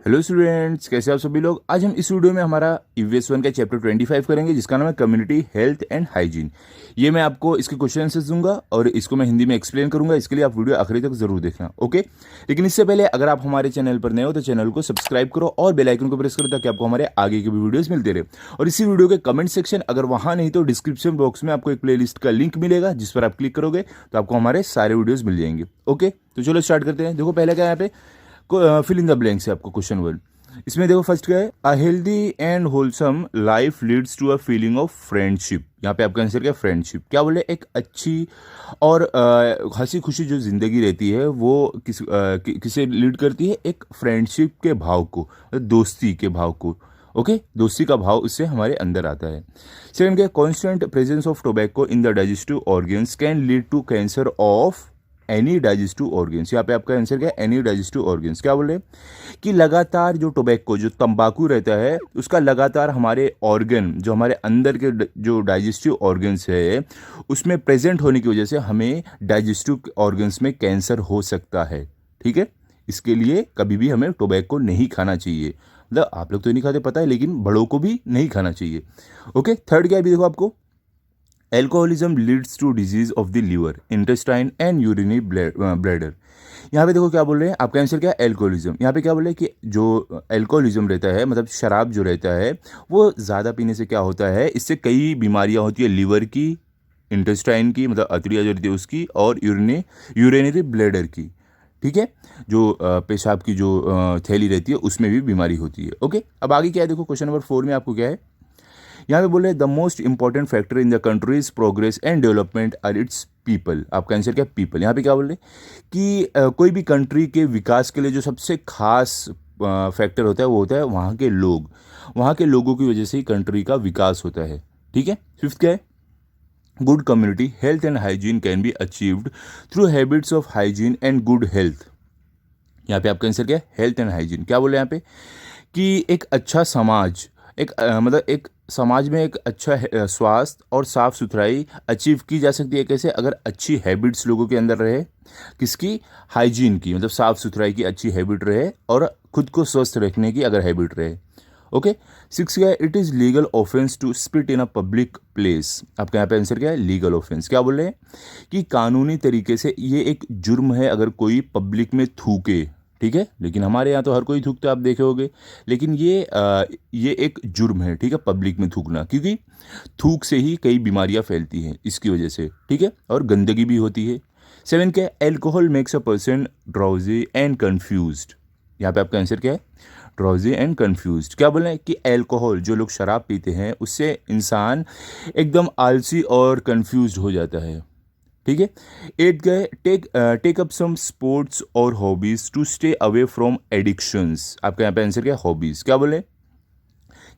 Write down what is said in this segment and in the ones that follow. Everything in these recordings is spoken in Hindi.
हेलो स्टूडेंट्स, कैसे आप सभी लोग। आज हम इस वीडियो में हमारा ईवीएस 1 का चैप्टर 25 करेंगे, जिसका नाम है कम्युनिटी हेल्थ एंड हाइजीन। ये मैं आपको इसके क्वेश्चन आंसर्स दूंगा और इसको मैं हिंदी में एक्सप्लेन करूंगा। इसके लिए आप वीडियो आखिरी तक जरूर देखना, ओके। लेकिन इससे पहले अगर आप हमारे चैनल पर नए हो तो चैनल को सब्सक्राइब करो और बेल आइकन को प्रेस करो, ताकि आपको हमारे आगे की भी वीडियोस मिलते रहे। और इसी वीडियो के कमेंट सेक्शन, अगर वहां नहीं तो डिस्क्रिप्शन बॉक्स में आपको एक प्लेलिस्ट का लिंक मिलेगा, जिस पर आप क्लिक करोगे तो आपको हमारे सारे वीडियोज मिल जाएंगे, ओके। तो चलो स्टार्ट करते हैं। देखो पहले क्या यहाँ पे फिल इन द ब्लैंक्स है आपको क्वेश्चन 1। इसमें देखो फर्स्ट क्या है, a healthy and wholesome life leads to a feeling of friendship. यहाँ पे आपका आंसर क्या है, फ्रेंडशिप। क्या बोले, एक अच्छी और हंसी खुशी जो जिंदगी रहती है वो किसे लीड करती है, एक फ्रेंडशिप के भाव को, दोस्ती के भाव को, ओके। दोस्ती का भाव उससे हमारे अंदर आता है। सेकंड क्या, constant presence of tobacco in the digestive organs can lead to cancer of any digestive organs. यहाँ पे आपका आंसर क्या है, एनी डाइजेस्टिव ऑर्गन्स। क्या बोले कि लगातार जो टोबैको, जो तंबाकू रहता है, उसका लगातार हमारे ऑर्गन, जो हमारे अंदर के जो डाइजेस्टिव ऑर्गन्स है, उसमें प्रेजेंट होने की वजह से हमें डाइजेस्टिव ऑर्गन्स में कैंसर हो सकता है, ठीक है। इसके लिए कभी भी हमें टोबैको नहीं खाना चाहिए। मतलब आप लोग तो नहीं खाते पता है, लेकिन बड़ों को भी नहीं खाना चाहिए, ओके। थर्ड क्या है, अभी देखो आपको, alcoholism leads to disease of the liver, intestine and urinary bladder. यहाँ पे देखो क्या बोल रहे हैं, आपका आंसर क्या है, एल्कोहलिज्म। यहाँ पे क्या बोल रहे हैं कि जो एल्कोहलिज्म रहता है, मतलब शराब जो रहता है, वो ज़्यादा पीने से क्या होता है, इससे कई बीमारियाँ होती है, लीवर की, इंटेस्टाइन की, मतलब अतड़िया जो रहती है उसकी, और यूरिनरी ब्लैडर की, ठीक है। जो पेशाब की जो थैली रहती है उसमें भी बीमारी होती है, ओके। अब आगे क्या है, देखो क्वेश्चन नंबर 4 में आपको क्या है, यहाँ पे बोले the most important factor in the country's progress and development are its people. आपका आंसर क्या, पीपल। यहाँ पे क्या बोल रहे कि कोई भी कंट्री के विकास के लिए जो सबसे खास फैक्टर होता है वो होता है वहाँ के लोग। वहाँ के लोगों की वजह से ही कंट्री का विकास होता है, ठीक है। फिफ्थ क्या है, good community health and hygiene can be achieved through habits of hygiene and good health. यहाँ पे आपका आंसर क्या है, हेल्थ एंड हाइजीन। क्या बोले यहाँ पे कि एक अच्छा समाज, मतलब एक समाज में एक अच्छा स्वास्थ्य और साफ सुथराई अचीव की जा सकती है कैसे, अगर अच्छी हैबिट्स लोगों के अंदर रहे, किसकी, हाइजीन की, मतलब साफ सुथराई की अच्छी हैबिट रहे, और खुद को स्वस्थ रखने की अगर हैबिट रहे, ओके। सिक्स क्या है, it is legal offence to spit in a public place. आपका यहाँ पे आंसर क्या है, लीगल ऑफेंस। क्या बोल रहे हैं कि कानूनी तरीके से ये एक जुर्म है अगर कोई पब्लिक में थूके, ठीक है। लेकिन हमारे यहाँ तो हर कोई थूकता, आप देखे होगे, लेकिन ये एक जुर्म है, ठीक है, पब्लिक में थूकना, क्योंकि थूक से ही कई बीमारियाँ फैलती हैं इसकी वजह से, ठीक है, और गंदगी भी होती है। सेवन क्या है, alcohol makes a person drowsy and confused. यहाँ पे आपका आंसर क्या है, ड्राउजी एंड कन्फ्यूज्ड। क्या बोल रहे हैं कि एल्कोहल, जो लोग शराब पीते हैं, उससे इंसान एकदम आलसी और कन्फ्यूज्ड हो जाता है, ठीक है। एट गए, टेक अप सम स्पोर्ट्स और hobbies to stay away from addictions. आपका यहाँ पे आंसर क्या है, हॉबीज। क्या बोले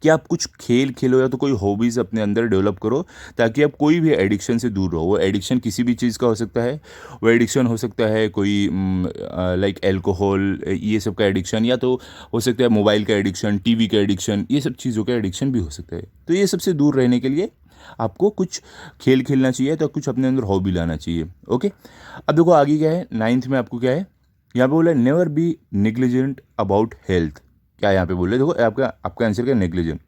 कि आप कुछ खेल खेलो या तो कोई हॉबीज अपने अंदर डेवलप करो, ताकि आप कोई भी एडिक्शन से दूर रहो। वो एडिक्शन किसी भी चीज़ का हो सकता है, वो एडिक्शन हो सकता है कोई लाइक एल्कोहल, ये सब का एडिक्शन, या तो हो सकता है मोबाइल का एडिक्शन, टीवी का एडिक्शन, ये सब चीज़ों का एडिक्शन भी हो सकता है। तो ये सबसे दूर रहने के लिए आपको कुछ खेल खेलना चाहिए, तो कुछ अपने अंदर हॉबी लाना चाहिए, ओके। अब देखो आगे क्या है, नाइन्थ में आपको क्या है, यहाँ पे बोला never be negligent about health. क्या यहाँ पे बोले, देखो आपका आपका आंसर क्या, नेग्लिजेंट।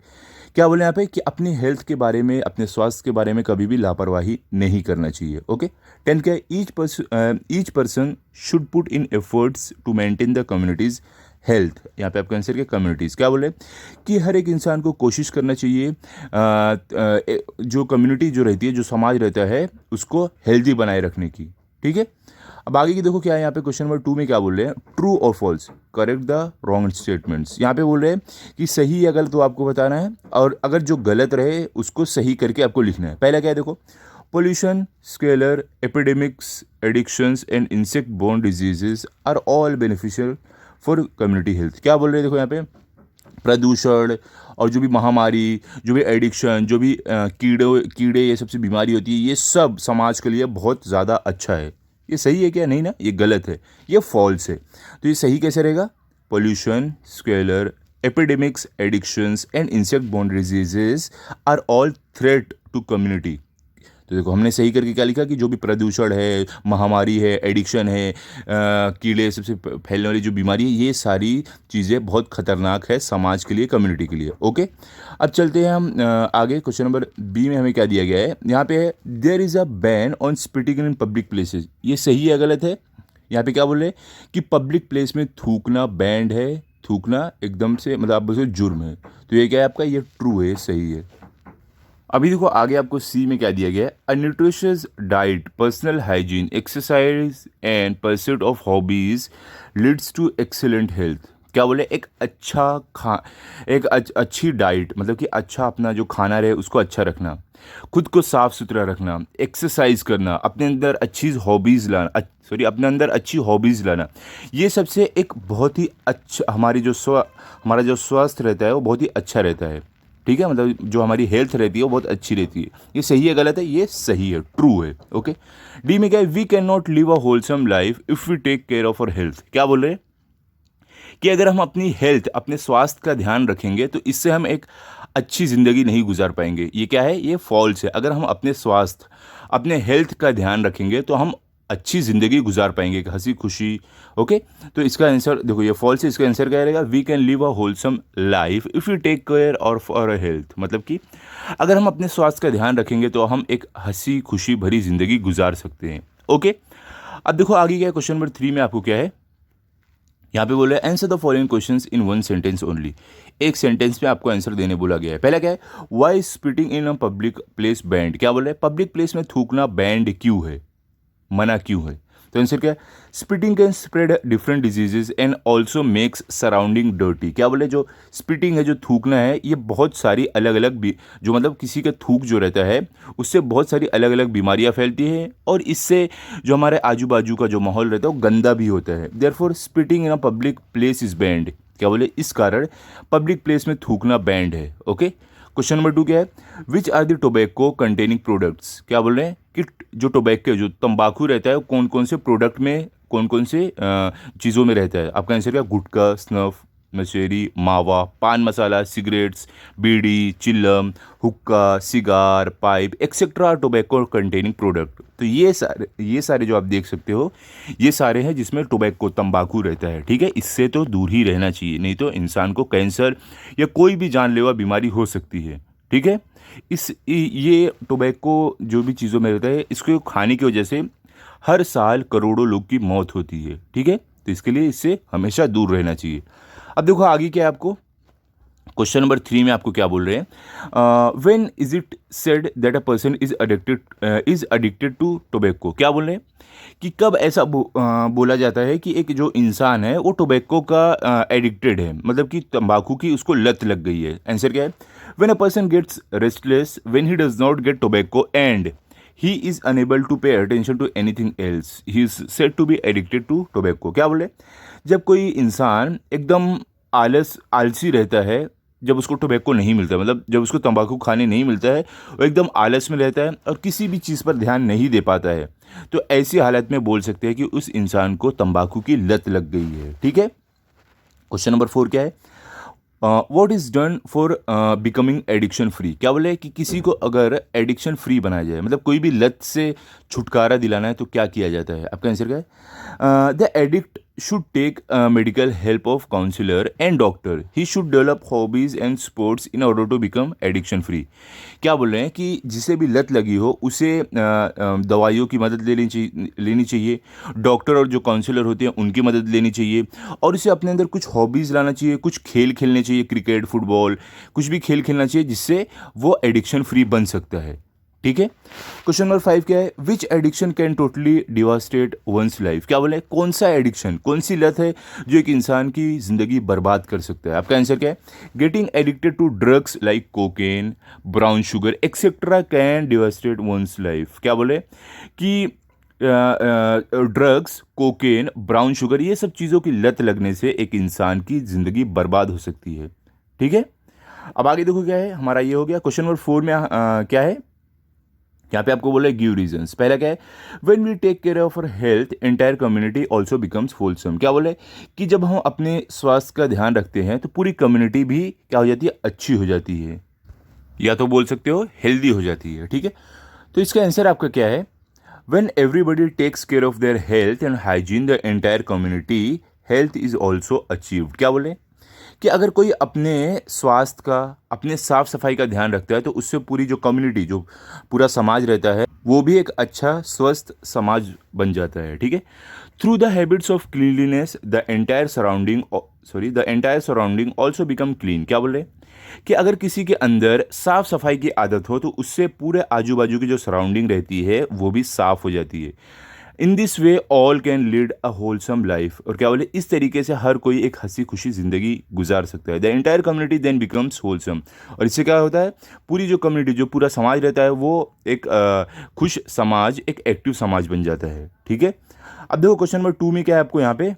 क्या बोले यहाँ पे कि अपनी हेल्थ के बारे में, अपने स्वास्थ्य के बारे में कभी भी लापरवाही नहीं करना चाहिए, ओके। टेंथ क्या है, each person should put in efforts to maintain the community's health. यहाँ पे आपका आंसर क्या, कम्युनिटीज़। क्या बोले कि हर एक इंसान को कोशिश करना चाहिए जो कम्युनिटी जो रहती है, जो समाज रहता है, उसको हेल्दी बनाए रखने की, ठीक है। अब आगे की देखो क्या है, यहाँ पे क्वेश्चन नंबर 2 में क्या बोल रहे हैं, ट्रू और false, correct the wrong statements. यहाँ पे बोल रहे हैं कि सही या गलत तो आपको बताना है, और अगर जो गलत रहे उसको सही करके आपको लिखना है। पहला क्या है, देखो, pollution, squalor, epidemics, addictions and insect borne diseases are all beneficial for community health. क्या बोल रहे हैं, देखो यहाँ पे प्रदूषण और जो भी महामारी, जो भी एडिक्शन, जो भी कीड़े ये सबसे बीमारी होती है, ये सब समाज के लिए बहुत ज़्यादा अच्छा है। ये सही है क्या, नहीं ना, ये गलत है, ये फॉल्स है। तो ये सही कैसे रहेगा, pollution, squalor, epidemics, addictions and insect borne diseases are all threat to community. तो देखो हमने सही करके क्या लिखा कि जो भी प्रदूषण है, महामारी है, एडिक्शन है, कीड़े सबसे फैलने वाली जो बीमारी है, ये सारी चीज़ें बहुत खतरनाक है समाज के लिए, कम्युनिटी के लिए। ओके, अब चलते हैं हम आगे। क्वेश्चन नंबर बी में हमें क्या दिया गया है, यहाँ पे है there is a ban on spitting in public places. ये सही है गलत है? यहाँ पे क्या बोल रहे हैं कि पब्लिक प्लेस में थूकना बैंड है, थूकना एकदम से मतलब आप बोलो जुर्म है। तो ये क्या है आपका, ये ट्रू है, सही है। अभी देखो आगे आपको सी में क्या दिया गया है, a nutritious diet, personal hygiene, exercise and pursuit of hobbies leads to excellent health. क्या बोले, एक अच्छी डाइट मतलब कि अच्छा अपना जो खाना रहे उसको अच्छा रखना, खुद को साफ सुथरा रखना, एक्सरसाइज करना, अपने अंदर अच्छी हॉबीज़ लाना, अपने अंदर अच्छी हॉबीज़ लाना, ये सबसे एक बहुत ही अच्छा हमारा जो स्वास्थ्य रहता है वो बहुत ही अच्छा रहता है। ठीक है, मतलब जो हमारी हेल्थ रहती है वो बहुत अच्छी रहती है। ये सही है गलत है? ये सही है, ट्रू है। ओके, डी में क्या है, we can not live a wholesome life if we take care of our health. क्या बोल रहे हैं कि अगर हम अपनी हेल्थ, अपने स्वास्थ्य का ध्यान रखेंगे तो इससे हम एक अच्छी ज़िंदगी नहीं गुजार पाएंगे। ये क्या है, ये फॉल्स है। अगर हम अपने स्वास्थ्य, अपने हेल्थ का ध्यान रखेंगे तो हम अच्छी ज़िंदगी गुजार पाएंगे, एक हंसी खुशी। ओके, तो इसका आंसर देखो, ये फॉल्स है, इसका आंसर क्या रहेगा, we can live a wholesome life if you take care or for a health. मतलब कि अगर हम अपने स्वास्थ्य का ध्यान रखेंगे तो हम एक हंसी खुशी भरी ज़िंदगी गुजार सकते हैं। ओके, अब देखो आगे क्या है, क्वेश्चन नंबर 3 में आपको क्या है, यहाँ पे बोला है answer the following questions in one sentence only. एक सेंटेंस में आपको आंसर देने बोला गया है। पहला क्या है, why spitting in a public place band. क्या बोला है, पब्लिक प्लेस में थूकना बैंड क्यों है, मना क्यों है? तो आंसर क्या है, spitting can spread different diseases and also makes surrounding dirty. क्या बोले, जो स्पिटिंग है, जो थूकना है, ये बहुत सारी अलग अलग जो मतलब किसी का थूक जो रहता है उससे बहुत सारी अलग अलग बीमारियां फैलती हैं और इससे जो हमारे आजू बाजू का जो माहौल रहता है वो गंदा भी होता है। Therefore spitting in a public place is band. क्या बोले, इस कारण पब्लिक प्लेस में थूकना बैंड है। ओके, क्वेश्चन नंबर 2 क्या है, which are the tobacco containing products. क्या बोल रहे हैं कि जो टोबैको, जो तंबाकू रहता है वो कौन कौन से प्रोडक्ट में, कौन कौन से चीज़ों में रहता है? आपका आंसर क्या, गुटखा, स्नफ, मशेरी, मावा, पान मसाला, सिगरेट्स, बीड़ी, चिल्लम, हुक्का, cigar, pipe etcetera tobacco containing product. तो ये सारे जो आप देख सकते हो, ये सारे हैं जिसमें टोबैको, तंबाकू रहता है। ठीक है, इससे तो दूर ही रहना चाहिए, नहीं तो इंसान को कैंसर या कोई भी जानलेवा बीमारी हो सकती है। ठीक है, ये टोबैको जो भी चीज़ों में रहता है, इसको खाने की वजह से हर साल करोड़ों लोग की मौत होती है। ठीक है, तो इसके लिए इससे हमेशा दूर रहना चाहिए। अब देखो आगे क्या है, आपको क्वेश्चन नंबर 3 में आपको क्या बोल रहे हैं, when is it said that a person is addicted to tobacco. क्या बोल रहे हैं कि कब ऐसा बोला जाता है कि एक जो इंसान है वो टोबैको का एडिक्टेड है, मतलब कि तंबाकू की उसको लत लग गई है। आंसर क्या है, when a person gets restless when he does not get tobacco and he is unable to pay attention to anything else he is said to be addicted to tobacco. क्या बोले, जब कोई इंसान एकदम आलसी रहता है, जब उसको टोबैको नहीं मिलता, मतलब जब उसको तंबाकू खाने नहीं मिलता है, वो एकदम आलस में रहता है और किसी भी चीज़ पर ध्यान नहीं दे पाता है, तो ऐसी हालत में बोल सकते हैं कि उस इंसान को तंबाकू की लत लग गई है। ठीक है, क्वेश्चन नंबर 4 क्या है, what is done for becoming addiction free. क्या बोले कि किसी को अगर एडिक्शन फ्री बनाया जाए, मतलब कोई भी लत से छुटकारा दिलाना है, तो क्या किया जाता है? आपका आंसर क्या है, the addict should take medical help of counselor and doctor. He should develop hobbies and sports in order to become addiction free. क्या बोल रहे हैं कि जिसे भी लत लगी हो उसे दवाइयों की मदद लेनी चाहिए, डॉक्टर और जो काउंसलर होते हैं उनकी मदद लेनी चाहिए और उसे अपने अंदर कुछ हॉबीज़ लाना चाहिए, कुछ खेल खेलने चाहिए, क्रिकेट, फुटबॉल, कुछ भी खेल खेलना चाहिए जिससे वो एडिक्शन फ्री बन सकता है। ठीक है, क्वेश्चन नंबर 5 क्या है, which addiction can totally devastate one's life. क्या बोला है, कौन सा एडिक्शन, कौन सी लत है जो एक इंसान की जिंदगी बर्बाद कर सकता है? आपका आंसर क्या है, getting addicted to drugs like cocaine, brown sugar etcetera can devastate one's life. क्या बोले कि ड्रग्स, कोकेन, ब्राउन शुगर, ये सब चीज़ों की लत लगने से एक इंसान की ज़िंदगी बर्बाद हो सकती है। ठीक है, अब आगे देखो क्या है, हमारा ये हो गया। क्वेश्चन नंबर 4 में क्या है, यहाँ पे आपको बोला है गिव रीजंस। पहला क्या है, when we take care of our health entire community also becomes wholesome. क्या बोले कि जब हम अपने स्वास्थ्य का ध्यान रखते हैं तो पूरी कम्युनिटी भी क्या हो जाती है, अच्छी हो जाती है, या तो बोल सकते हो हेल्दी हो जाती है। ठीक है, तो इसका आंसर आपका क्या है? When everybody takes care of their health and hygiene, the entire community health is also achieved. क्या बोले कि अगर कोई अपने स्वास्थ्य का, अपने साफ सफाई का ध्यान रखता है तो उससे पूरी जो कम्युनिटी, जो पूरा समाज रहता है, वो भी एक अच्छा स्वस्थ समाज बन जाता है। ठीक है। Through the habits of cleanliness the entire surrounding also become clean. क्या बोले कि अगर किसी के अंदर साफ सफाई की आदत हो तो उससे पूरे आजू बाजू की जो सराउंडिंग रहती है वो भी साफ हो जाती है। In this way all can lead a wholesome life. और क्या बोले, इस तरीके से हर कोई एक हंसी खुशी जिंदगी गुजार सकता है। The entire community then becomes wholesome. और इससे क्या होता है, पूरी जो कम्युनिटी, जो पूरा समाज रहता है, वो एक खुश समाज, एक एक्टिव समाज बन जाता है। ठीक है। अब देखो क्वेश्चन नंबर 2 में क्या है आपको यहाँ पे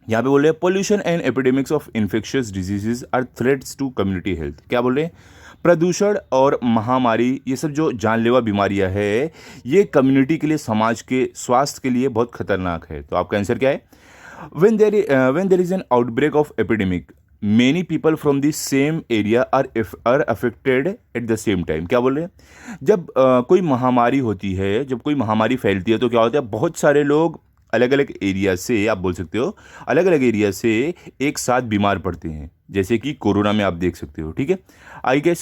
बोल रहे हैं pollution and epidemics of infectious diseases are threats to community health. क्या बोल रहे हैं? प्रदूषण और महामारी, ये सब जो जानलेवा बीमारियां है, ये कम्युनिटी के लिए, समाज के स्वास्थ्य के लिए बहुत खतरनाक है। तो आपका आंसर क्या है? when there is an outbreak of epidemic, many people from the same area are affected at the same time। क्या बोल रहे हैं? जब कोई महामारी होती है, जब कोई महामारी फैलती है तो क्या होता है, बहुत सारे लोग अलग अलग एरिया से, आप बोल सकते हो अलग अलग एरिया से एक साथ बीमार पड़ते हैं, जैसे कि कोरोना में आप देख सकते हो। ठीक है। I guess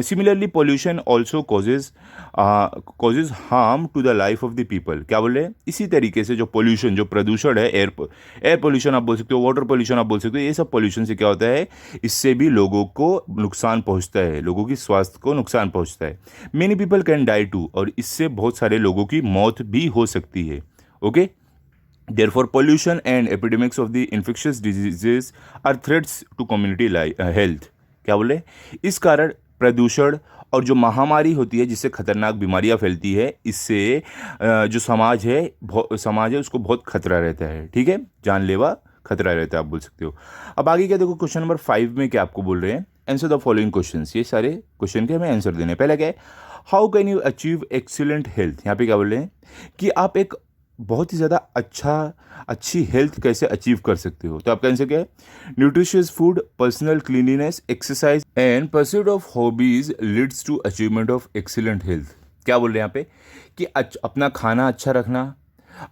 similarly pollution also causes harm to the life of the people. क्या बोल रहे हैं? इसी तरीके से जो पोल्यूशन, जो प्रदूषण है, एयर पोल्यूशन आप बोल सकते हो, वाटर पोल्यूशन आप बोल सकते हो, ये सब पोल्यूशन से क्या होता है, इससे भी लोगों को नुकसान पहुंचता है, लोगों की स्वास्थ्य को नुकसान पहुंचता है। Many people can die too, और इससे बहुत सारे लोगों की मौत भी हो सकती है। Okay. Therefore, pollution and epidemics of the infectious diseases are threats to community health। क्या बोले? इस कारण प्रदूषण और जो महामारी होती है, जिससे खतरनाक बीमारियां फैलती है, इससे जो समाज है उसको बहुत खतरा रहता है। ठीक है। जानलेवा खतरा रहता है, आप बोल सकते हो। अब आगे क्या देखो, क्वेश्चन नंबर 5 में क्या आपको बोल रहे हैं, आंसर द फॉलोइंग क्वेश्चंस। ये सारे क्वेश्चन के हमें आंसर देने। पहला क्या है, how can you achieve excellent health. यहाँ पे क्या बोल रहे हैं कि आप एक बहुत ही ज़्यादा अच्छी हेल्थ कैसे अचीव कर सकते हो। तो आपका आंसर क्या है? Nutritious food, personal cleanliness, exercise and pursuit of hobbies leads to achievement of excellent health. क्या बोल रहे हैं यहाँ पे कि अपना खाना अच्छा रखना,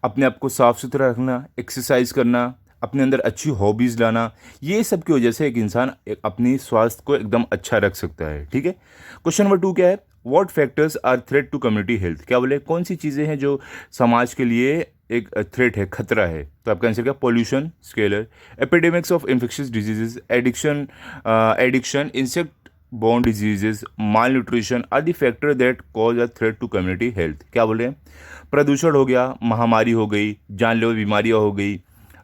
अपने आप को साफ सुथरा रखना, एक्सरसाइज करना, अपने अंदर अच्छी हॉबीज़ लाना, ये सब की वजह से एक इंसान अपनी स्वास्थ्य को एकदम अच्छा रख सकता है। ठीक है। क्वेश्चन नंबर 2 क्या है, what factors are threat to community health. क्या बोले, कौन सी चीज़ें हैं जो समाज के लिए एक थ्रेट है, खतरा है। तो आपका आंसर क्या? Pollution, squalor, epidemics of infectious diseases, addiction, insect borne diseases, malnutrition are the factor that cause a threat to community health. क्या बोल रहे हैं? प्रदूषण हो गया, महामारी हो गई, जानलेवा बीमारियाँ हो गई,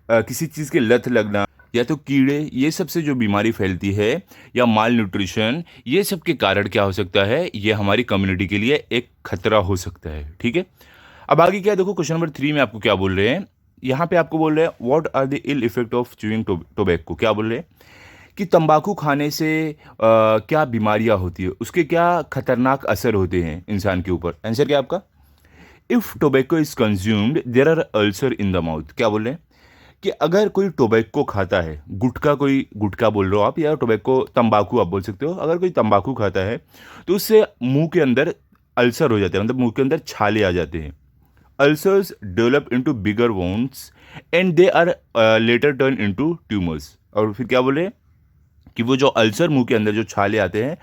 किसी चीज़ की लत लगना, या तो कीड़े, ये सब से जो बीमारी फैलती है, या माल न्यूट्रिशन, ये सब के कारण क्या हो सकता है, ये हमारी कम्युनिटी के लिए एक खतरा हो सकता है। ठीक है। अब आगे क्या देखो, क्वेश्चन नंबर 3 में आपको क्या बोल रहे हैं, यहाँ पे आपको बोल रहे हैं what are the ill effect of chewing tobacco. क्या बोल रहे हैं कि तंबाकू खाने से क्या बीमारियाँ होती है, उसके क्या खतरनाक असर होते हैं इंसान के ऊपर। आंसर क्या आपका? If tobacco is consumed there are ulcer in the mouth. क्या बोल रहे हैं कि अगर कोई टोबैको खाता है, कोई गुटखा बोल रहे हो आप, या टोबैको, तंबाकू आप बोल सकते हो, अगर कोई तंबाकू खाता है तो उससे मुंह के अंदर अल्सर हो जाते हैं, मतलब मुंह के अंदर छाले आ जाते हैं। Ulcers develop into bigger ones and they are later turn into tumours. और फिर क्या बोले कि वो जो अल्सर, मुंह के अंदर जो छाले आते हैं,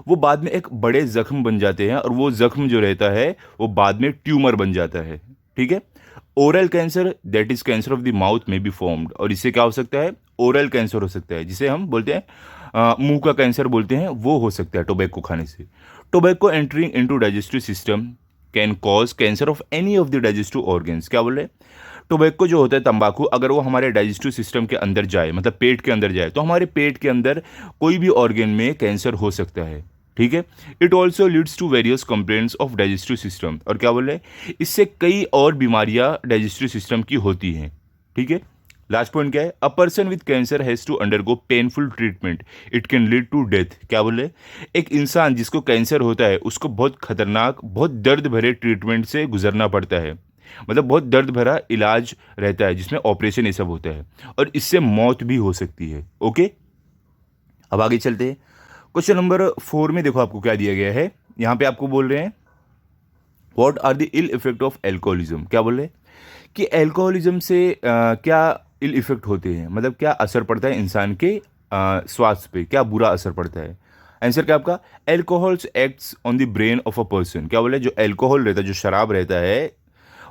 वो बाद में एक बड़े जख्म बन जाते हैं, और वो जख्म जो रहता है वो बाद में ट्यूमर बन जाता है। ठीक है। Oral cancer, that is cancer of the mouth में बी फॉर्म्ड। और इससे क्या हो सकता है? ओरल कैंसर हो सकता है, जिसे हम बोलते हैं मुंह का कैंसर बोलते हैं, वो हो सकता है टोबैको खाने से। Tobacco entering into digestive system can cause cancer of any of the digestive organs. क्या बोल रहे हैं? टोबैको जो होता है, तंबाकू, अगर वो हमारे डाइजेस्टिव सिस्टम के अंदर जाए, मतलब पेट के अंदर जाए, तो हमारे पेट के अंदर कोई भी ऑर्गन में कैंसर हो सकता है। ठीक है। It also leads to various complaints of digestive system. और क्या बोल रहे हैं, इससे कई और बीमारियां डाइजेस्टिव सिस्टम की होती हैं। ठीक है। लास्ट पॉइंट क्या है, a person with cancer has to undergo painful treatment, it can lead to death. क्या बोल रहे हैं, एक इंसान जिसको कैंसर होता है उसको बहुत खतरनाक, बहुत दर्द भरे ट्रीटमेंट से गुजरना पड़ता है, मतलब बहुत दर्द भरा इलाज रहता है जिसमें ऑपरेशन ये सब होता है, और इससे मौत भी हो सकती है। ओके। अब आगे चलते हैं। क्वेश्चन नंबर 4 में देखो आपको क्या दिया गया है, यहाँ पे आपको बोल रहे हैं what are the ill effect of alcoholism, क्या बोल रहे हैं कि एल्कोहलिज्म से क्या इल इफेक्ट होते हैं, मतलब क्या असर पड़ता है इंसान के स्वास्थ्य पे, क्या बुरा असर पड़ता है। आंसर क्या आपका, alcohols acts on the brain of a person, क्या बोले जो एल्कोहल रहता है, जो शराब रहता है,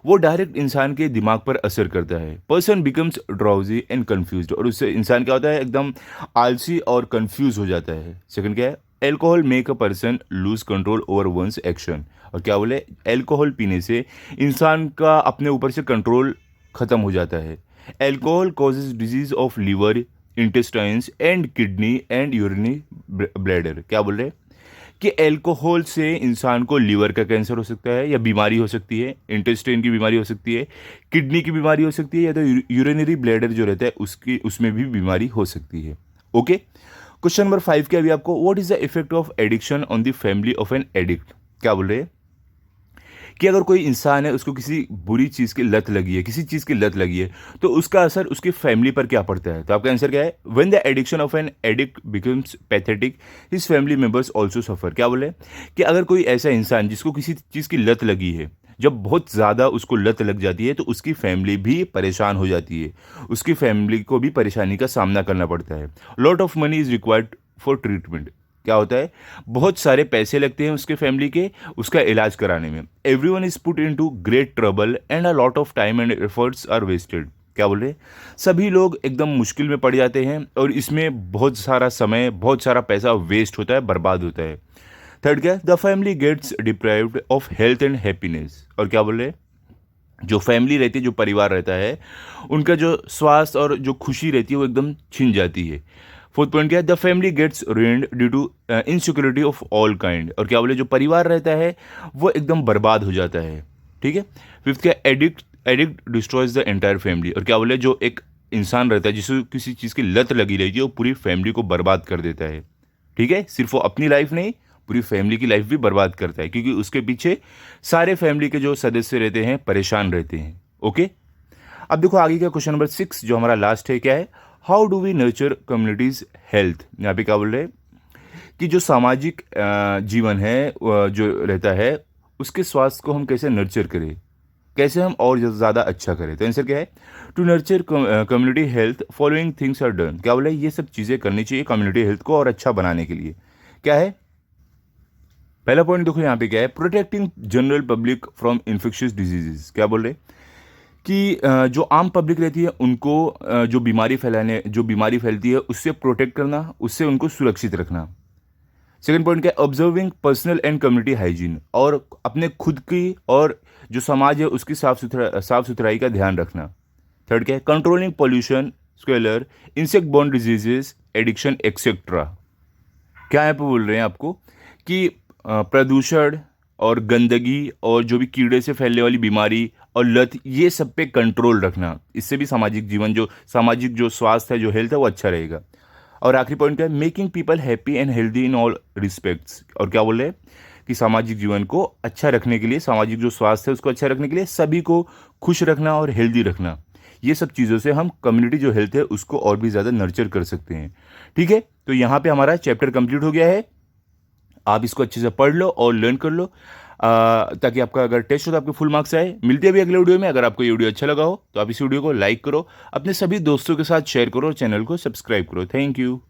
वो डायरेक्ट इंसान के दिमाग पर असर करता है। Person becomes drowsy and confuse, और उससे इंसान क्या होता है, एकदम आलसी और कन्फ्यूज हो जाता है। सेकंड क्या है, alcohol make a person lose control over one's action, और क्या बोले एल्कोहल पीने से इंसान का अपने ऊपर से कंट्रोल खत्म हो जाता है। Alcohol causes disease of liver, intestines and kidney and urinary bladder, क्या बोल रहे हैं कि एल्कोहल से इंसान को लीवर का कैंसर हो सकता है या बीमारी हो सकती है, इंटेस्टाइन की बीमारी हो सकती है, किडनी की बीमारी हो सकती है, या तो यूरिनरी ब्लैडर जो रहता है उसमें भी बीमारी हो सकती है। ओके, क्वेश्चन नंबर 5 के अभी आपको, what is the effect of addiction on the family of an addict, क्या बोल रहे हैं कि अगर कोई इंसान है उसको किसी बुरी चीज़ की लत लगी है, किसी चीज़ की लत लगी है, तो उसका असर उसकी फैमिली पर क्या पड़ता है। तो आपका आंसर क्या है, when the addiction of an addict becomes pathetic his family members also suffer, क्या बोले कि अगर कोई ऐसा इंसान जिसको किसी चीज़ की लत लगी है, जब बहुत ज़्यादा उसको लत लग जाती है तो उसकी फैमिली भी परेशान हो जाती है, उसकी फैमिली को भी परेशानी का सामना करना पड़ता है। Lot of money is required for treatment, क्या होता है, बहुत सारे पैसे लगते हैं उसके फैमिली के उसका इलाज कराने में। Everyone is put into great trouble and a lot of time and efforts are wasted, क्या बोल रहे हैं, सभी लोग एकदम मुश्किल में पड़ जाते हैं और इसमें बहुत सारा समय, बहुत सारा पैसा वेस्ट होता है, बर्बाद होता है। थर्ड क्या है, the family gets deprived of health and happiness, और क्या बोल रहे हैं, जो फैमिली रहती है, जो परिवार रहता है, उनका जो स्वास्थ्य और जो खुशी रहती है वो एकदम छिन जाती है। फोर्थ पॉइंट क्या है, the family gets ruined due to insecurity of all kind, और क्या बोले जो परिवार रहता है वो एकदम बर्बाद हो जाता है। ठीक है, फिफ्थ क्या, addict destroys the entire family, और क्या बोले जो एक इंसान रहता है जिसे किसी चीज़ की लत लगी रहती है वो पूरी फैमिली को बर्बाद कर देता है। ठीक है, सिर्फ वो अपनी लाइफ नहीं, पूरी फैमिली की लाइफ भी बर्बाद करता है, क्योंकि उसके पीछे सारे फैमिली के जो सदस्य रहते हैं परेशान रहते हैं। ओके, अब देखो आगे का क्वेश्चन नंबर 6 जो हमारा लास्ट है, क्या है, how do we nurture community's health. यहाँ पे क्या बोल रहे हैं कि जो सामाजिक जीवन है जो रहता है उसके स्वास्थ्य को हम कैसे नर्चर करें, कैसे हम और ज़्यादा अच्छा करें। तो आंसर क्या है, to nurture community health following things are done, क्या बोला ये सब चीज़ें करनी चाहिए कम्युनिटी हेल्थ को और अच्छा बनाने के लिए। क्या है, पहला पॉइंट देखो यहाँ पे क्या है, protecting general public from infectious diseases, क्या बोल रहे कि जो आम पब्लिक रहती है उनको जो बीमारी फैलती है उससे प्रोटेक्ट करना, उससे उनको सुरक्षित रखना। सेकंड पॉइंट क्या है, observing personal and community hygiene, और अपने खुद की और जो समाज है उसकी साफ सुथराई का ध्यान रखना। थर्ड क्या है, controlling pollution, squalor, insect borne diseases, addiction etcetera. क्या यहाँ पे बोल रहे हैं आपको कि प्रदूषण और गंदगी और जो भी कीड़े से फैलने वाली बीमारी और लत, ये सब पे कंट्रोल रखना, इससे भी सामाजिक जो स्वास्थ्य है, जो हेल्थ है वो अच्छा रहेगा। और आखिरी पॉइंट क्या है, making people happy and healthy in all respects, और क्या बोल रहे हैं कि सामाजिक जीवन को अच्छा रखने के लिए, सामाजिक जो स्वास्थ्य है उसको अच्छा रखने के लिए सभी को खुश रखना और हेल्दी रखना, ये सब चीज़ों से हम कम्युनिटी जो हेल्थ है उसको और भी ज़्यादा नर्चर कर सकते हैं। ठीक है, तो यहाँ पे हमारा चैप्टर कंप्लीट हो गया है, आप इसको अच्छे से पढ़ लो और लर्न कर लो ताकि आपका अगर टेस्ट हो तो आपके फुल मार्क्स आए। मिलते हैं अभी अगले वीडियो में। अगर आपको ये वीडियो अच्छा लगा हो तो आप इस वीडियो को लाइक करो, अपने सभी दोस्तों के साथ शेयर करो और चैनल को सब्सक्राइब करो। Thank you.